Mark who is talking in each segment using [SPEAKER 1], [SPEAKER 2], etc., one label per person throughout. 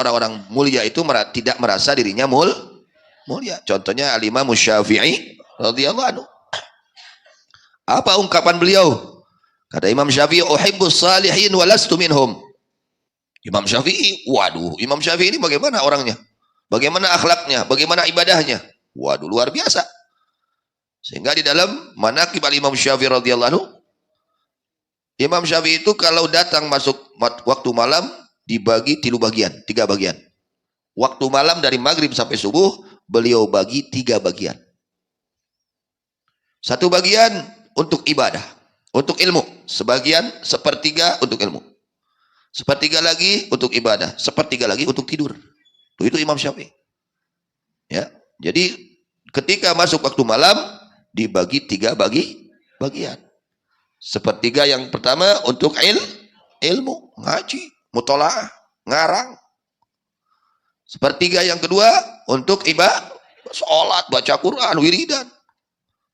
[SPEAKER 1] orang-orang mulia itu tidak merasa dirinya mulia. Contohnya Al-Imam Syafi'i radhiyallahu anhu. Apa ungkapan beliau? Kata Imam Syafi'i, uhibbus salihin wa lastu minhum. Imam Syafi'i, waduh, Imam Syafi'i ini bagaimana orangnya? Bagaimana akhlaknya? Bagaimana ibadahnya? Waduh, luar biasa. Sehingga di dalam manaqib Imam Syafi'i radhiyallahu anhu, Imam Syafi'i itu kalau datang masuk waktu malam dibagi 3 bagian. Waktu malam dari maghrib sampai subuh beliau bagi 3 bagian. 1 bagian untuk ibadah, untuk ilmu. Sebagian, sepertiga untuk ilmu. Sepertiga lagi untuk ibadah, sepertiga lagi untuk tidur. Itu Imam Syafi'i. Ya, jadi ketika masuk waktu malam dibagi 3 bagian. Sepertiga yang pertama untuk ilmu, ngaji, mutolaah, ngarang. Sepertiga yang kedua untuk ibadah, sholat, baca Quran, wiridan.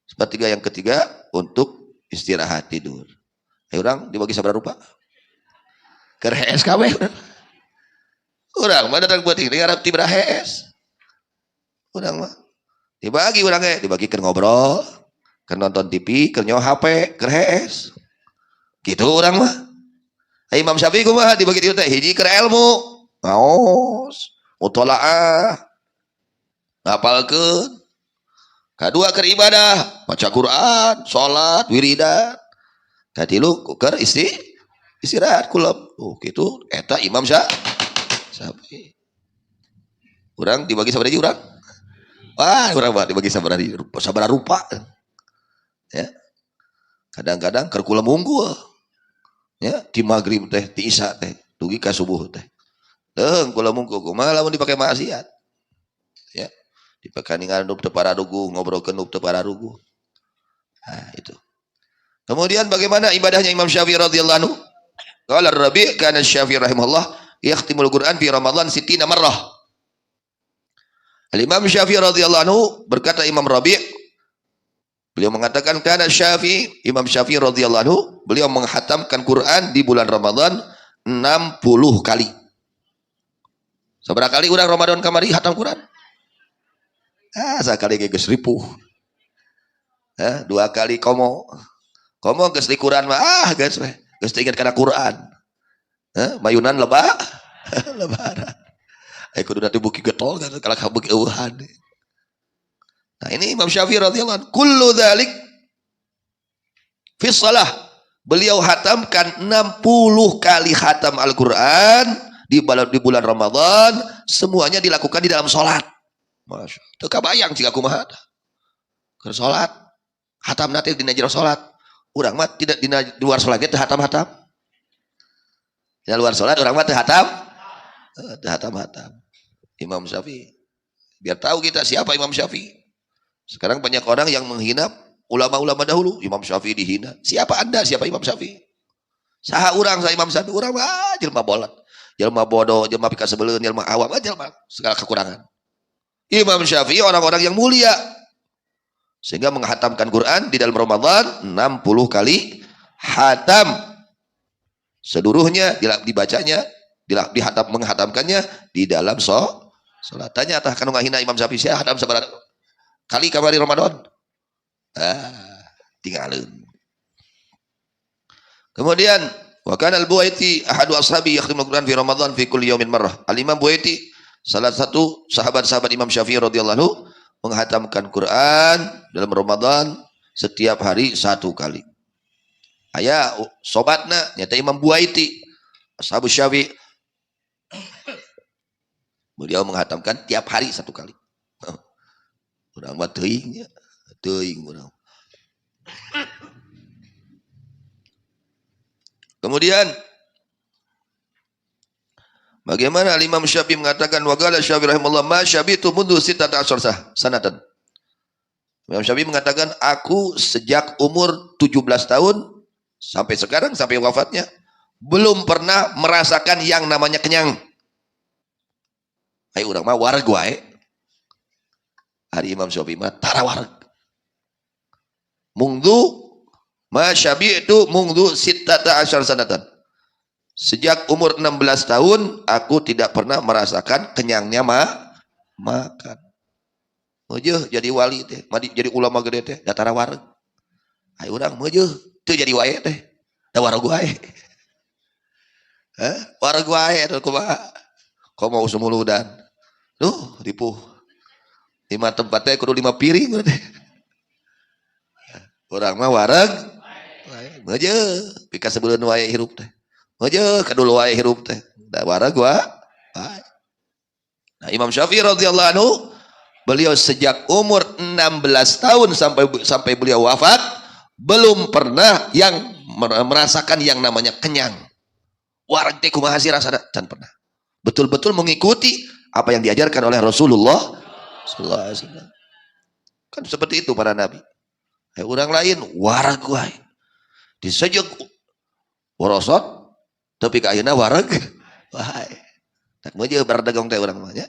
[SPEAKER 1] Sepertiga yang ketiga untuk istirahat, tidur. Ayo orang dibagi sabar rupa. Kerhes kawe. Orang mana datang buat ini ngarap tibra hes. Orang mah dibagi dibagi ke ngobrol, ke nonton TV, ke nyawa HP, ke hes. Gitu orang mah. Imam Syafi'i kumaha dibagi di teh hiji ke ilmu, ngaos, mutolaah, ngapalkeun. Kedua ke ibadah, baca Quran, salat, wiridan. Katilu keur istirahat kulub. Oh gitu eta Imam Syafi'i. Urang dibagi sabaraha urang? Wah, urang mah dibagi sabaraha rupa. Ya. Kadang-kadang keur kula munggul. Ya, di maghrib teh, di isya teh, dugi ka subuh teh. Deung kula munggul kumaha lamun dipake maksiat. Ya. Dipakai ningan nup teu pararugu, ngobrolkeun nup teu pararugu. Nah, itu. Kemudian bagaimana ibadahnya Imam Syafi'i radhiyallahu anhu? Qala Rabi' kana Syafi'i rahimahullah yakhtimul Qur'an fi Ramadan 60 marrah. Al-Imam Syafi'i radhiyallahu anhu berkata Imam Rabi', beliau mengatakan kana Syafi'i, Imam Syafi'i radhiyallahu anhu, beliau menghatamkan Quran di bulan Ramadan 60 kali. Seberapa kali urang Ramadan kamari hatam Quran? Sakali ge geus ripuh. 2 kali komo geus di Quran mah geus we. Geus ingat kana Quran. Mayunan lebaran. Ai kudu nanti buki getol kan kalau kabuk eueuhan. Nah, ini Imam Syafi'i radhiyallahu anhu, kullu dzalik fi shalah. Beliau hatamkan 60 kali khatam Al-Qur'an di bulan Ramadan, semuanya dilakukan di dalam salat. Masya Allah. Teu kabayang jika kumaha. Keur salat, hatam nanti dina jero salat. Urang mah tidak di luar salat teh hatam-hatam. Di luar salat urang mah teh hatam. Teh hatam-hatam. Imam Syafi'i. Biar tahu kita siapa Imam Syafi'i. Sekarang banyak orang yang menghina ulama-ulama dahulu. Imam Syafi'i dihina. Siapa Anda? Siapa Imam Syafi'i? Saha urang sa Imam Syafi'i? Urang mah jelema bolot. Jelema bodoh, jelema pika sebeleun, jelema awam, jelema segala kekurangan. Imam Syafi'i orang-orang yang mulia. Sehingga menghatamkan Quran di dalam Ramadan 60 kali hatam. Seluruhnya dibacanya, menghatamkannya di dalam salat. Tanya tah kanu ngahina Imam Syafi'i sia hatam sabaraha kali kamari Ramadan? Tinggalin. Kemudian wa kana al-Buaiti ahadu ashabi yakhtimul Quran fi Ramadan fi kulli yaumin marrah. Al-Imam Buaiti salah satu sahabat-sahabat Imam Syafi'i radhiyallahu anhu menghatamkan Quran dalam Ramadan setiap hari 1 kali. Aya sobatna nyata Imam Buaiti ashabu Syafi'i. Beliau menghatamkan tiap hari 1 kali. Urang mah teuing urang. Kemudian bagaimana Imam Syafi'i mengatakan wa qala Syafi'i rahimahullah ma syabitu mundu 16 sanatan. Imam Syafi'i mengatakan aku sejak umur 17 tahun sampai sekarang sampai wafatnya belum pernah merasakan yang namanya kenyang. Ai urang mah wareg wae. Hari Imam Syafi'i mah tara wareg. Mungdu ma syabi'tu mungdu 16 sanatan. Sejak umur 16 tahun aku tidak pernah merasakan kenyangnya makan. Meueuh jadi wali teh, jadi ulama gede teh, datara wareg. Ai urang meueuh teu jadi wae teh. Da wareg wae. Hah? Wareg wae atuh kumaha? Komo usumuludan. Duh, ripuh. 5 tempat teh kudu 5 piring teh. Urang mah wareg wae. Meueuh, pika sebeuleun wae hirup teh. Meueuh kadul wae hirup teh. Da wareg wae. Nah, Imam Syafi'i radhiyallahu anhu, beliau sejak umur 16 tahun sampai beliau wafat belum pernah yang merasakan yang namanya kenyang. Wareg teh kumaha sih rasana? Can pernah. Betul-betul mengikuti apa yang diajarkan oleh Rasulullah sallallahu alaihi wasallam. Kan seperti itu para nabi. Orang lain wareg wae. Disejek worosot tapi ka ayeuna wareg wae. Tak meueuh berdagang teh urang mah nya.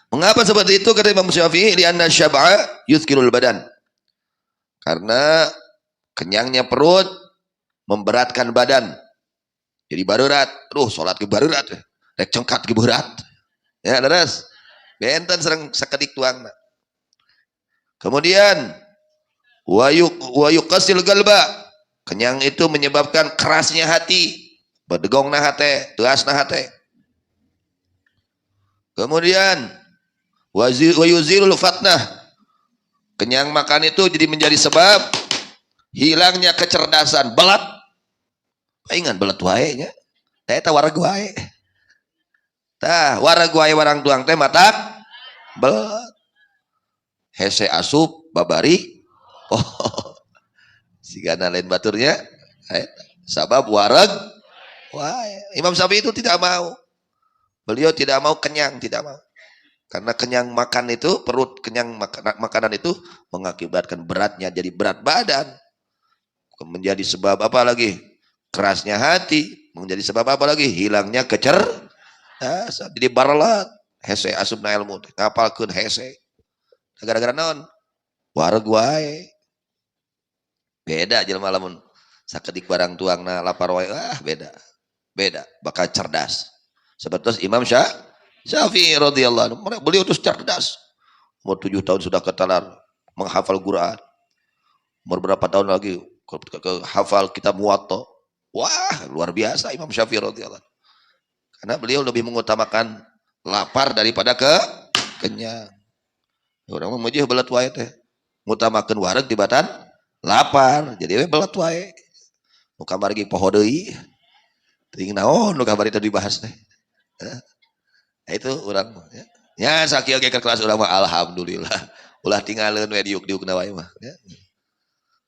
[SPEAKER 1] Mengapa seperti itu kata Imam Syafi'i? Lianna syab'a yuthkilul badan. Karena kenyangnya perut memberatkan badan. Jadi barurat, salat ke barurat, rek cengkat ke berat. Ya, leres. Benten serang sakedik tuangna. Kemudian wa yuqasil galba. Kenyang itu menyebabkan kerasnya hati, berdegongna hate, teasna hate. Kemudian wa yuzilul fatnah. Kenyang makan itu jadi menjadi sebab hilangnya kecerdasan, belat. Ingan belat wae nya. Teh eta wareg wae. Tah, wareg wae warang tuang teh matak belat. Hese asup babari. Oh. Sigana lain baturnya. Sabab wareg wae. Imam Syafi'i itu tidak mau. Beliau tidak mau kenyang, tidak mau. Karena kenyang makan itu, perut kenyang makanan itu mengakibatkan beratnya jadi berat badan. Menjadi sebab apa lagi? Kerasnya hati. Menjadi sebab apa lagi? Hilangnya kecerdasan. Jadi barlat. Hese asupna ilmu. Ngapalkeun hese. Gara-gara naon? Wareg wae. Beda jelema lamun sakedik barang tuangna lapar wae. Beda. Beda. Bakal cerdas. Seperti Imam Syafi'i radhiyallahu anhu. Beliau itu cerdas. Umur 7 tahun sudah ketalar menghafal Quran. Umur berapa tahun lagi ke hafal kitab Muwatta. Wah, luar biasa Imam Syafi'i radhiyallahu anhu. Karena beliau lebih mengutamakan lapar daripada kenyang. Orang mah meueuh belat wae teh. Ngutamakeun wareg tibatan lapar. Jadi we belat wae. Nu kamari ge poho deui. Teuing naon nu kamari teh dibahas teh. Nah, itu orang ya. Ya sakieu ge ke kelas urang mah alhamdulillah. Ulah tinggalin we diuk-diukna wae mah ya.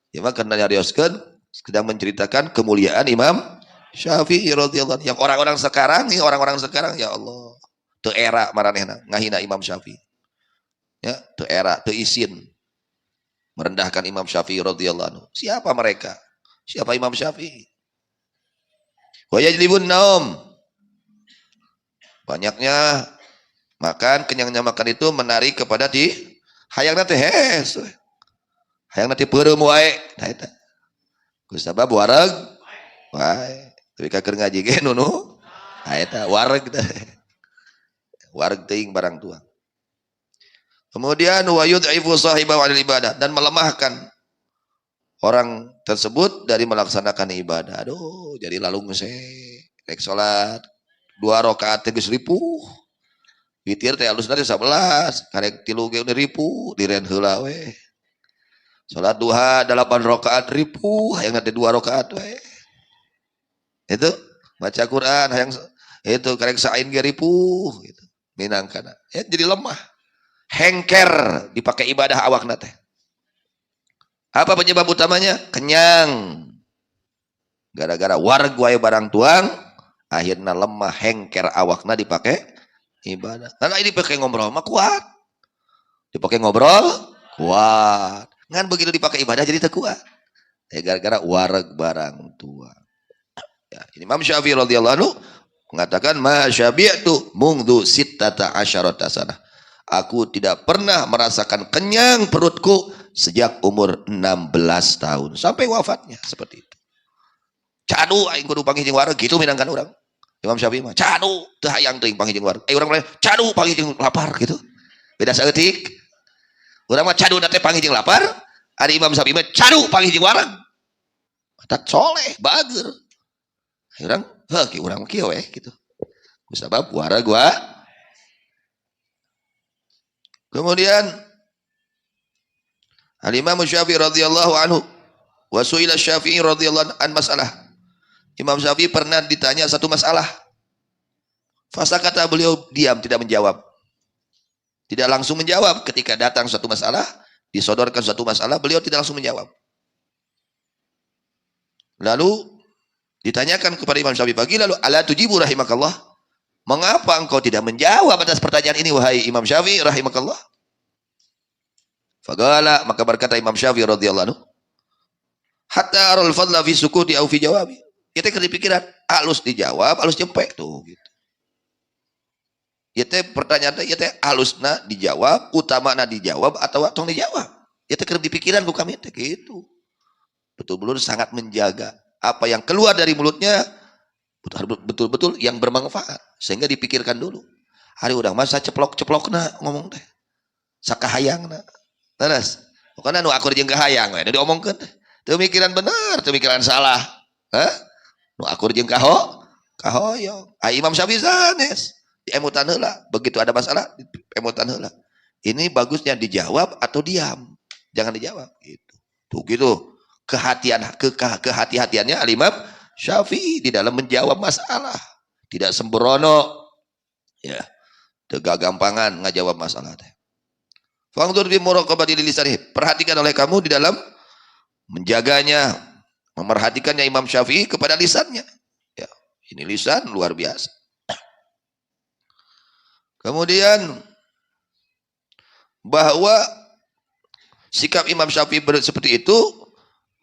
[SPEAKER 1] Ya mah kana nyarioskeun sedang menceritakan kemuliaan Imam Syafi'i radhiyallahu anhu. Yang orang-orang sekarang nih, orang-orang sekarang ya Allah, teu era maranehna ngahina Imam Syafi'i. Ya, teu era, teu isin merendahkan Imam Syafi'i radhiyallahu anhu. Siapa mereka? Siapa Imam Syafi'i? Wa yajlibun naum. Banyaknya makan, kenyangnya makan itu menarik kepada hayangna teh hes. Hayangna teh peureum wae. Tah eta. Ku sabab wareg wae. Tapi ka keur ngaji ge nu tah eta wareg teh. Wareg teuing barang tuang. Kemudian wa yud'ifu sahibahu 'anil ibadah, dan melemahkan orang tersebut dari melaksanakan ibadah. Aduh, jadi lalung se rek salat 2 rakaat teh geus ripuh. Witir teh alusna teh 11, karek 3 ge ripuh, diren heula we. Salat duha 8 rakaat ripuh, hayang teh 2 rakaat we. Itu baca Quran hayang itu karek sain ge ripuh gitu. Minangkana. Ya jadi lemah. Hengker dipakai ibadah awakna teh. Apa penyebab utamanya? Kenyang. Gara-gara wareg wae barang tuang, akhirnya lemah hengker awakna dipakai ibadah. Karena ini dipakai ngobrol mah kuat. Dipakai ngobrol kuat. Ngan begitu dipakai ibadah jadi teu kuat. Gara-gara wareg barang tuang. Ya, Imam Syafi'i radhiyallahu anhu mengatakan ma syabi'tu mungdu sittata asyarata sanah. Aku tidak pernah merasakan kenyang perutku sejak umur 16 tahun sampai wafatnya seperti itu. Cadu aing kudu panggih jeung wareg gitu minangkan urang. Imam Syafi'i mah cadu teu hayang teuing panggih jeung wareg. Urang mah cadu panggih jeung lapar gitu. Beda saeutik. Urang mah cadu teh panggih jeung lapar, ari Imam Syafi'i mah cadu panggih jeung wareg. Tak soleh, bager. Urang, heuh ki urang kieu we gitu. Kusabab wareg gua. Kemudian Al-Imam Syafi'i radhiyallahu anhu wa su'ila Syafi'i radhiyallahu an masalah. Imam Syafi'i pernah ditanya satu masalah. Fasa kata beliau diam, tidak menjawab. Tidak langsung menjawab ketika datang suatu masalah, disodorkan suatu masalah, beliau tidak langsung menjawab. Lalu ditanyakan kepada Imam Syafi'i pagi, lalu ala tujibu rahimakallah. Mengapa engkau tidak menjawab atas pertanyaan ini wahai Imam Syafi'i rahimakallah? Faqala, maka berkata Imam Syafi'i radhiyallahu anhu, hatta aral fadla fi sukuti au fi jawabi. Ieu teh keur dipikiran, halus dijawab, halus jempek tuh gitu. Ieu teh pertanyaan teh ieu teh halusna dijawab, utamana dijawab atau tong dijawab. Ieu teh keur dipikiran ku kami teh gitu. Betul-betul sangat menjaga apa yang keluar dari mulutnya betul-betul yang bermanfaat sehingga dipikirkan dulu. Hari urang mah ceplok-ceplokna ngomong teh. Sakahayangna. Terus, pokoknya nu akur jeung kahayang we, diomongkeun teh. Teu mikiran bener, teu mikiran salah. Hah? Nu akur jeung kahoyong. Imam Syafi'i sanes, diemutan heula. Begitu ada masalah, diemutan heula. Ini bagusnya dijawab atau diam. Jangan dijawab gitu. Tuh gitu. Kehati-hatiannya Al-Imam Syafi'i di dalam menjawab masalah. Tidak sembrono. Ya. Teu gagampangan ngajawab masalah teh. Fangdur bi muraqabati lisanih. Perhatikan oleh kamu di dalam menjaganya, memerhatikannya Imam Syafi'i kepada lisannya. Ya, ini lisan luar biasa. Kemudian bahwa sikap Imam Syafi'i seperti itu,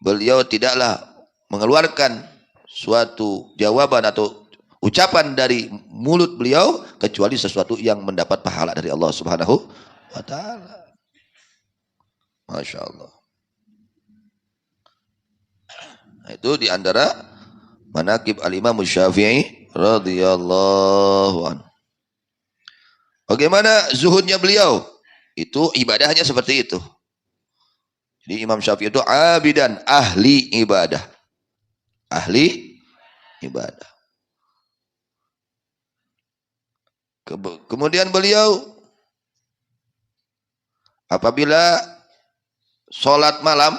[SPEAKER 1] beliau tidaklah mengeluarkan suatu jawaban atau ucapan dari mulut beliau kecuali sesuatu yang mendapat pahala dari Allah Subhanahu wa ta'ala. Masya Allah. Nah, itu diantara manaqib al-Imam Syafi'i radhiyallahu anhu. Bagaimana zuhudnya beliau? Itu ibadahnya seperti itu. Jadi Imam Syafi'i itu abidan, ahli ibadah. Ahli ibadah. Kemudian beliau apabila sholat malam,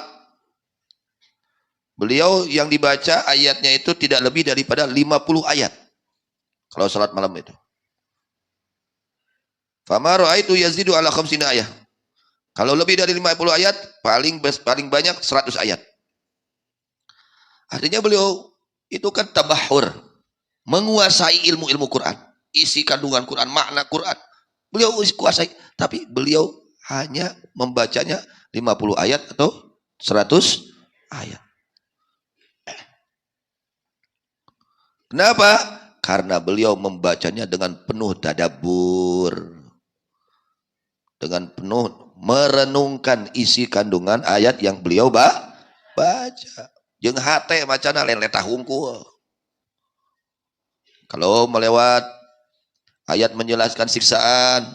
[SPEAKER 1] beliau yang dibaca ayatnya itu tidak lebih daripada 50 ayat. Kalau sholat malam itu. Fama ra'aitu yazidu ala khamsina ayat. Kalau lebih dari 50 ayat, paling banyak 100 ayat. Artinya beliau itu kan tabahur, menguasai ilmu-ilmu Quran, isi kandungan Quran, makna Quran. Beliau kuasai, tapi beliau hanya membacanya 50 ayat atau 100 ayat. Kenapa? Karena beliau membacanya dengan penuh tadabbur. Dengan penuh merenungkan isi kandungan ayat yang beliau baca. Jeung hate macana lain letah hungkul. Kalau melewat ayat menjelaskan siksaan,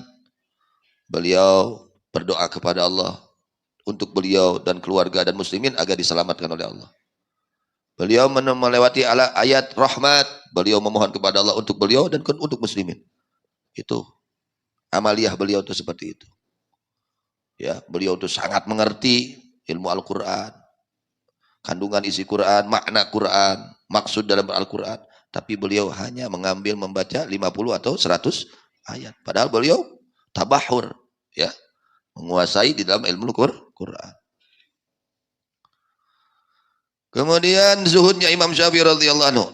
[SPEAKER 1] beliau berdoa kepada Allah untuk beliau dan keluarga dan muslimin agar diselamatkan oleh Allah. Beliau melewati ayat rahmat, beliau memohon kepada Allah untuk beliau dan untuk muslimin. Itu amaliyah beliau itu seperti itu. Ya, beliau itu sangat mengerti ilmu Al-Quran, kandungan isi Quran, makna Quran, maksud dalam Al-Quran. Tapi beliau hanya mengambil membaca 50 atau 100 ayat. Padahal beliau tabahur, ya, menguasai di dalam ilmu Quran. Kemudian zuhudnya Imam Syafi'i radhiyallahu anhu.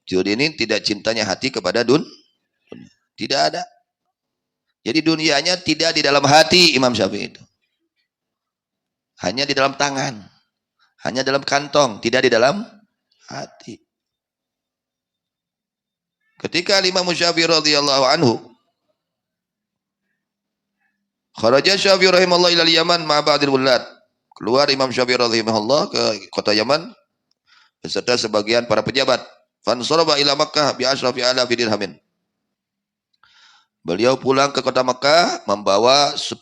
[SPEAKER 1] Zuhud ini tidak cintanya hati kepada dunia. Tidak ada. Jadi dunianya tidak di dalam hati Imam Syafi'i itu. Hanya di dalam tangan. Hanya dalam kantong, tidak di dalam hati. Ketika Imam Syafi'i radhiyallahu anhu kharaja Syafi'i rahimahullah ila Yaman ma ba'dil wulad. Keluar Imam Syafi'i rahimahullah ke kota Yaman beserta sebagian para pejabat. Fansaraba ila Makkah bi asrafi alafi dirhamin. Beliau pulang ke kota Makkah membawa 10.000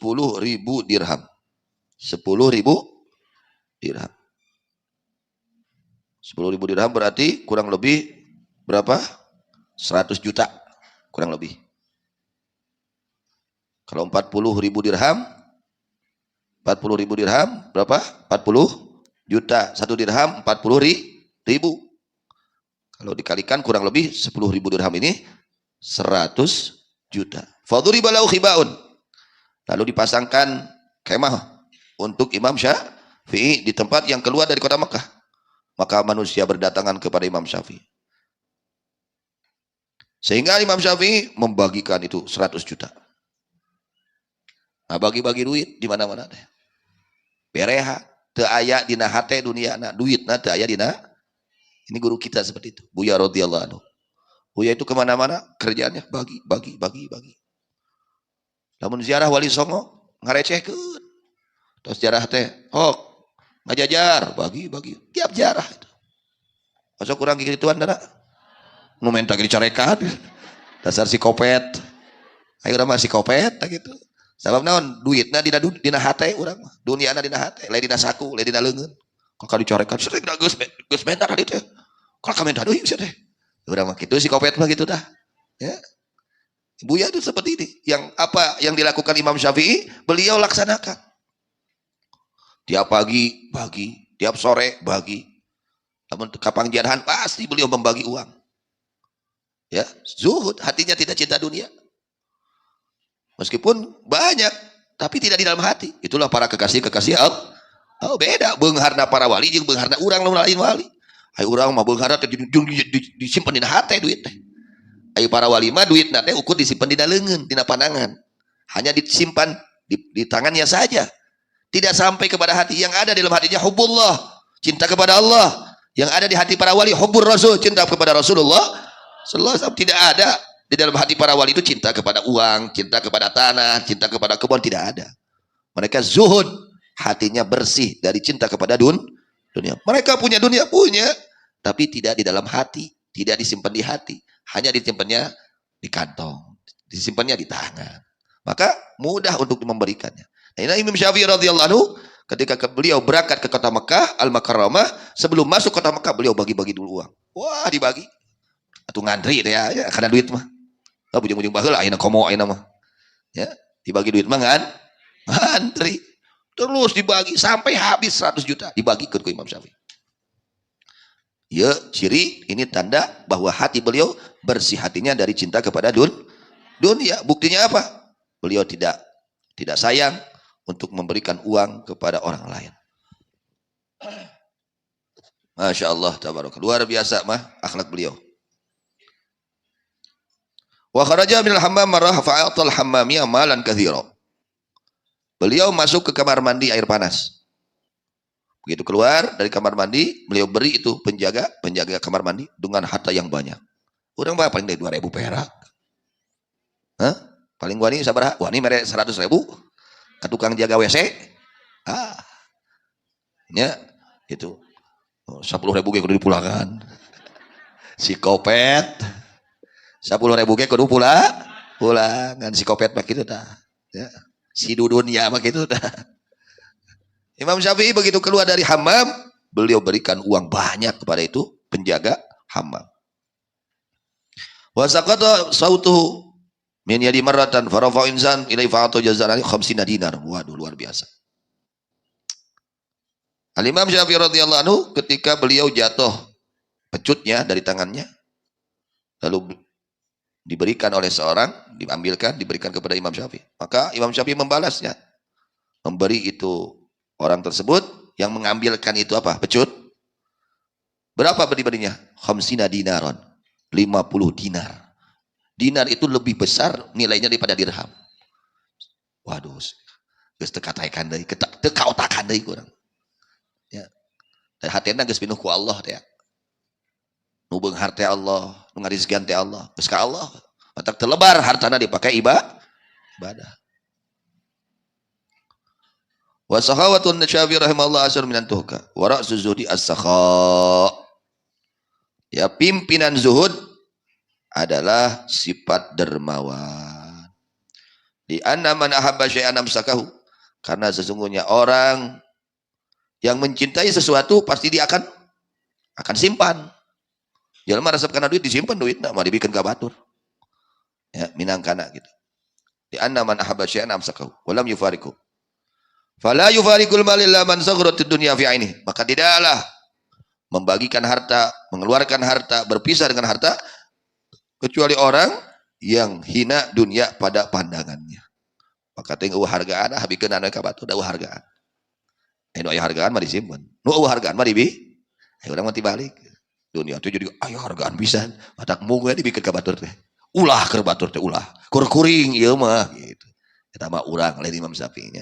[SPEAKER 1] dirham. 10.000 dirham. 10.000 dirham berarti kurang lebih berapa? 100 juta kurang lebih. Kalau 40.000 dirham, 40.000 dirham berapa? 40 juta. 1 dirham 40.000. Kalau dikalikan kurang lebih 10.000 dirham ini 100 juta. Fadhuriba lahu khibaun. Lalu dipasangkan kemah untuk Imam Syafi'i di tempat yang keluar dari kota Makkah. Maka manusia berdatangan kepada Imam Syafi'i. Sehingga Imam Syafi'i membagikan itu 100 juta. Nah, bagi-bagi duit di mana-mana teh. Bereha, teu aya dina hate duniana, duitna teu aya dina. Ini guru kita seperti itu, Buya radhiyallahu anhu. Buya itu kemana-mana kerjaannya bagi. Lamun ziarah Wali Songo ngarecehkeun. Terus ziarah teh, ngajajar bagi tiap ziarah itu. Masa kurang gituan dana? Nu menta dicorekan. Dasar psikopet. Ayo urang mah psikopet gitu. Sabab naon duitna dina hate urang mah. Duniana dina hate, lain dina saku, lain dina leungeun. Kok dicorekan sering geus menta kali teh. Kok ka menta deui teh. Urang mah kitu psikopet mah gitu dah. Ya. Buya itu seperti ini. Yang apa yang dilakukan Imam Syafi'i, beliau laksanakan. Tiap pagi bagi, tiap sore bagi. Namun kapang jarahan pasti beliau membagi uang. Ya, zuhud, hatinya tidak cinta dunia. Meskipun banyak, tapi tidak di dalam hati. Itulah para kekasih-kekasih Allah. Oh, beda beungharna para wali jeung beungharna urang lain wali. Ai urang mah beungharna teh disimpen dina hate duit teh. Ai para wali mah duitna teh ukur disimpen dina leungeun, dina pandangan. Hanya disimpan di tangannya saja. Tidak sampai kepada hati. Yang ada di dalam hatinya hubbullah, cinta kepada Allah. Yang ada di hati para wali hubbur rasul, cinta kepada Rasulullah sallallahu alaihi wasallam. Tidak ada di dalam hati para wali itu cinta kepada uang, cinta kepada tanah, cinta kepada kebun, tidak ada. Mereka zuhud, hatinya bersih dari cinta kepada dunia. Mereka punya dunia, punya, tapi tidak di dalam hati, tidak disimpan di hati, hanya disimpannya di kantong, disimpannya di tangan. Maka mudah untuk memberikannya. Nah, Imam Syafi'i radhiyallahu anhu ketika beliau berangkat ke kota Mekah Al-Mukarramah, sebelum masuk kota Mekah beliau bagi-bagi dulu uang. Wah, dibagi. Atau ngantri ya karena duit mah. Bujung-bujung baheula ayeuna komo ayeuna mah. Ya, dibagi duit mah ngantri. Terus dibagi sampai habis 100 juta dibagi ke Imam Syafi'i. Ya, ciri ini tanda bahwa hati beliau bersih, hatinya dari cinta kepada dunia. Buktinya apa? Beliau tidak sayang untuk memberikan uang kepada orang lain. Masya Allah, tabaraka. Luar biasa mah akhlak beliau. Wa kharaja minal hammam marrah fa'atal hammamiyah malan katsira. Beliau masuk ke kamar mandi air panas. Begitu keluar dari kamar mandi, beliau beri itu penjaga kamar mandi dengan harta yang banyak. Urang mah paling dari 2.000 perak. Hah? Paling gua nih sabaraha? Wah, ini mere 100.000. Ka tukang jaga WC. Ya, itu. 10.000 ge kudu dipulangkan. Psikopet. 10.000 ge kudu pulangan psikopet mah kitu tah. Ya. Si dudunya mah kitu tah. Imam Syafi'i begitu keluar dari hammam, beliau berikan uang banyak kepada itu penjaga hammam. Wa saqata sautuhu min yadi marratan farafa insan ilai fa'atu jazarani 50 dinar. Waduh, luar biasa. Al-Imam Syafi'i radhiyallahu anhu ketika beliau jatuh pecutnya dari tangannya, lalu diberikan oleh seorang, diberikan kepada Imam Syafi'i. Maka Imam Syafi'i membalasnya. Memberi itu orang tersebut yang mengambilkan itu apa? Pecut. Berapa diberinya? 50 dinaron. 50 dinar. Dinar itu lebih besar nilainya daripada dirham. Waduh. Geus teu kataekan deui, teu kaotakan deui kurang. Ya. Dan hatena geus pinuh ku Allah teh. Nu beunghar teh Allah, nu ngarizkian teh Allah. Geus ka Allah. Matak terlebar hartana dipakai ibadah. Wa sakhawatun Syafi'i rahimahullah asar minan tuhka. Wa ra'su zuhdi as-sakha. Ya, pimpinan zuhud adalah sifat dermawan. Di anna man ahabba syai'an amsakahu. Karena sesungguhnya orang yang mencintai sesuatu pasti dia akan simpan. Jalma resep kana duit disimpan duit, nah mau dibikin ka batur. Ya, minangkana gitu. Di anna man ahabba syai'an amsakahu walam yufariku. Fala yufarikul malil man sagharatid dunya fi ainihi. Maka tidaklah membagikan harta, mengeluarkan harta, berpisah dengan harta kecuali orang yang hina dunia pada pandangannya. Maka tengok hargaan habikeun anu ka batu da hargaan. Nu aya hargaan mah disimpen. Nu hargaan mah dibi. Urang mah tibalik. Dunia teh jadi aya hargaan pisan. Matak mung dibikin ka batur teh. Ulah keur batur teh ulah. Kur kuring ieu mah gitu. Eta mah urang lain Imam Syafi'i nya.